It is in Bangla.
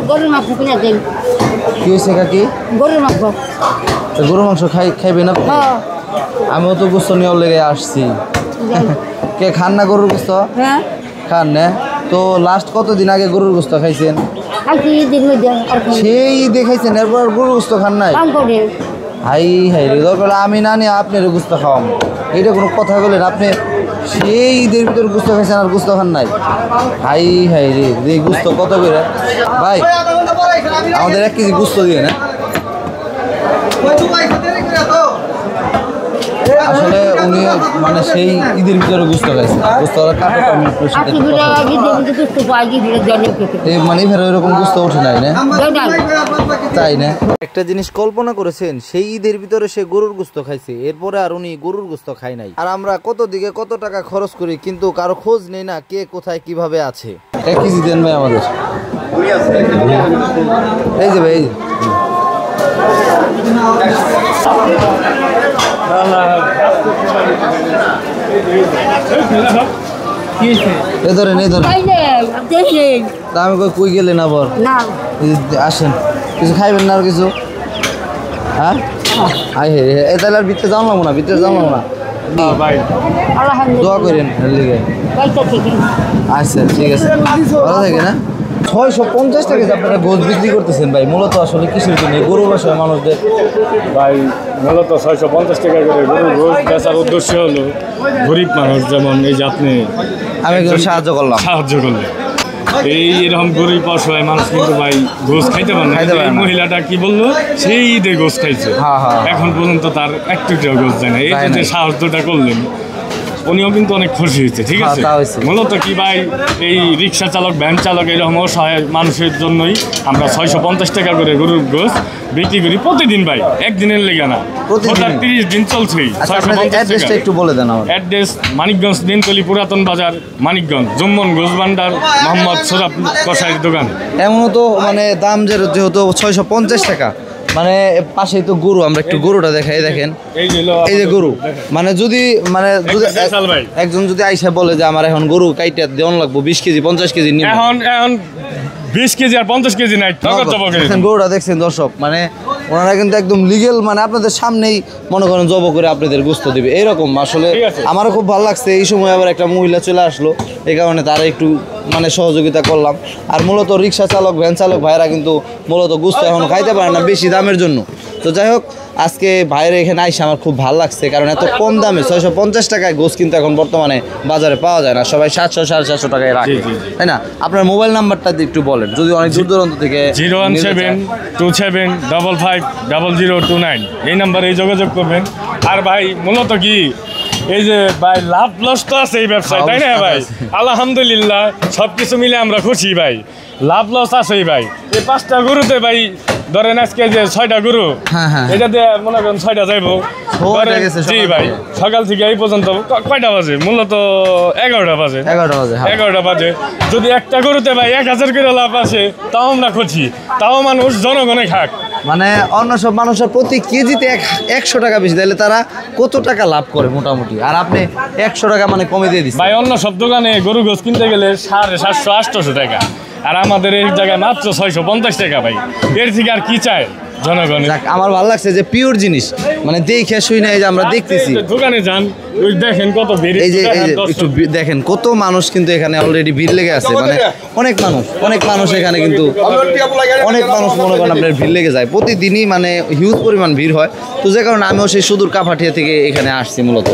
গরুর মাংস কিনে দেন। কি হয়েছে কাকি? গরুর মাংস। গরুর মাংস খাইবেন আপনি? আমিও তো গোস্ত নিয়ে লেগে আসছি। কে খান না গরুর গোস্ত? হ্যাঁ খান না। তো লাস্ট কতদিন আগে গরুর গোস্ত খাইছেন? সেই দেখাইছেন, এরপর গরুর গোস্ত খান নাই? হাই হাই রে, দরকার আমি না নিয়ে আপনার গোস্ত খাওয়াম, এইটা কোনো কথা বলেন? আপনি সেই ঈদের ভিতরে গোস্ত খাইছেন আর গোস্ত খান নাই? হাই হাই রে, এই গোস্ত কত করে ভাই? আমাদের 1 কেজি গোস্ত দিয়ে না। আসলে উনি মানে সেই ঈদের ভিতরে গোস্ত খাইছে, গোস্ত মানে ফের ওইরকম গোস্ত ওঠে নাই না, তাই না? একটা জিনিস কল্পনা করেছেন, সেই ঈদের ভিতরে সে গরুর গোস্ত খাইছে, এরপরে আর উনি গরুর গোস্ত খায় নাই। আর আমরা কত দিকে কত টাকা খরচ করি, কিন্তু কারো খোঁজ নেই না কে কোথায় কিভাবে আছে। 1 কেজি দেন ভাই আমাদের। এই যে ভাই, আমি কই গেলেন আবার? আসেন, কিছু খাইবেন না আর কিছু? হ্যাঁ তাহলে আর ভিতরে জানলাম না, ভিতরে জানলাম না। দোয়া করেন। আচ্ছা ঠিক আছে, ভালো থাকে না। 650 টাকা আপনারা গোশ বিক্রি করতেছেন ভাই, মূলত আসলে কিসের জন্য? গরু ব্যবসায় মানুষদের ভাই মূলত 650 টাকা করে গরুর গোশ বেচার উদ্দেশ্য হলো গরিব মানুষ, যেমন এই যে আপনি আমি সাহায্য করলাম। এরকম গরিব অসহায় মানুষ কিন্তু ভাই গোশ খাইতে পারে না। এই মহিলাটা কি বললো, সেই ঈদে গোশ খাইছে, এখন পর্যন্ত তার একটু গোশ যায় না। এই যে সাহায্যটা করলেন, উনিও কিন্তু অনেক খুশি হয়েছে। ঠিক আছে, মূলত কি ভাই, এই রিক্সা চালক, ভ্যান চালক, এরকম অসহায় মানুষের জন্যই আমরা 650 টাকা করে গরুর গোশ বিক্রি করি প্রতিদিন ভাই, একদিনের লেগে না, 30 দিন চলছেই। একটু বলে দেন। অ্যাড্রেস মানিকগঞ্জ দিনতলি পুরাতন বাজার, মানিকগঞ্জ, জুম্মন গোশ ভান্ডার, মোহাম্মদ সোরাব কসাইয়ের দোকান। এমনও তো মানে দাম যেহেতু 650 টাকা, মানে পাশেই তো গরু, আমরা একটু গরুটা দেখাই। দেখেন এই যে গরু, মানে যদি একজন যদি আইসা বলে যে আমার এখন গরু কাইটা দেওয়ান লাগবো 20 কেজি 50 কেজি, এখন 20 কেজি আর 50 কেজি নাই। গরুটা দেখছেন দর্শক, মানে ওনারা কিন্তু একদম লিগেল, মানে আপনাদের সামনেই মনে করেন জব করে আপনাদের গোস্ত দিবে এরকম। আসলে আমারও খুব ভালো লাগছে। এই সময় আবার একটা মহিলা চলে আসলো, এই কারণে তারা একটু মানে সহযোগিতা করলাম। আর মূলত রিক্সা চালক, ভ্যান চালক ভাইরা কিন্তু মূলত গোস্ত এখন খাইতে পারে না বেশি দামের জন্য। তো যাই হোক, আজকে ভাইয়ের এখানে আইসা আমার খুব ভালো লাগছে, কারণ এত কম দামে 650 টাকায় গোস্ত কিন্তু এখন বর্তমানে বাজারে পাওয়া যায় না, সবাই 700 750 টাকায় রাখে, তাই না? আপনার মোবাইল নাম্বারটা একটু বলেন, যদি অনেক দূর দূরান্ত থেকে। 01727000029 এই নাম্বারে যোগাযোগ করবেন। আর ভাই মূলত কি, এই যে ভাই লাভ লস তো আছে এই ব্যবসায়, তাই না ভাই? আলহামদুলিল্লাহ সবকিছু মিলে আমরা খুশি ভাই, লাভ লস আছেই ভাই। এই 5টা গরুতে ভাই ধরেন আজকে যে 6টা গরু, এটা দিয়ে মনে করেন 6টা যাইবো। জি ভাই, সকাল থেকে এই পর্যন্ত কয়টা বাজে? মূলত 11টা বাজে। 11টা বাজে। যদি একটা গরুতে ভাই 1000 করে লাভ আসে, তাও আমরা খুশি, তাও মানুষ জনগণে খাক। মানে অন্য সব মানুষের প্রতি কেজিতে 100 টাকা বেশি, তাহলে তারা কত টাকা লাভ করে মোটামুটি? আর আপনি 100 টাকা মানে কমে দিয়ে দিচ্ছেন ভাই। অন্য সব দোকানে গরু গোশ কিনতে গেলে 750 800 টাকা, আর আমাদের এই জায়গায় মাত্র 650 টাকা ভাই। এর থেকে আর কি চায় জনগণ? আমার ভালো লাগছে যে পিওর জিনিস, মানে দেখে শুই না, এই যে আমরা দেখতেছি দোকানে যান, ওই দেখেন কত ভিড়, এই যে একটু দেখেন কত মানুষ কিন্তু এখানে অলরেডি ভিড় লেগে আছে। মানে অনেক মানুষ এখানে কিন্তু অনেক মানুষ মনে করেন আপনার ভিড় লেগে যায় প্রতিদিনই, মানে হিউজ পরিমাণ ভিড় হয়। তো যে কারণে আমিও সেই সুদূর কাপাঠিয়া থেকে এখানে আসছি মূলত।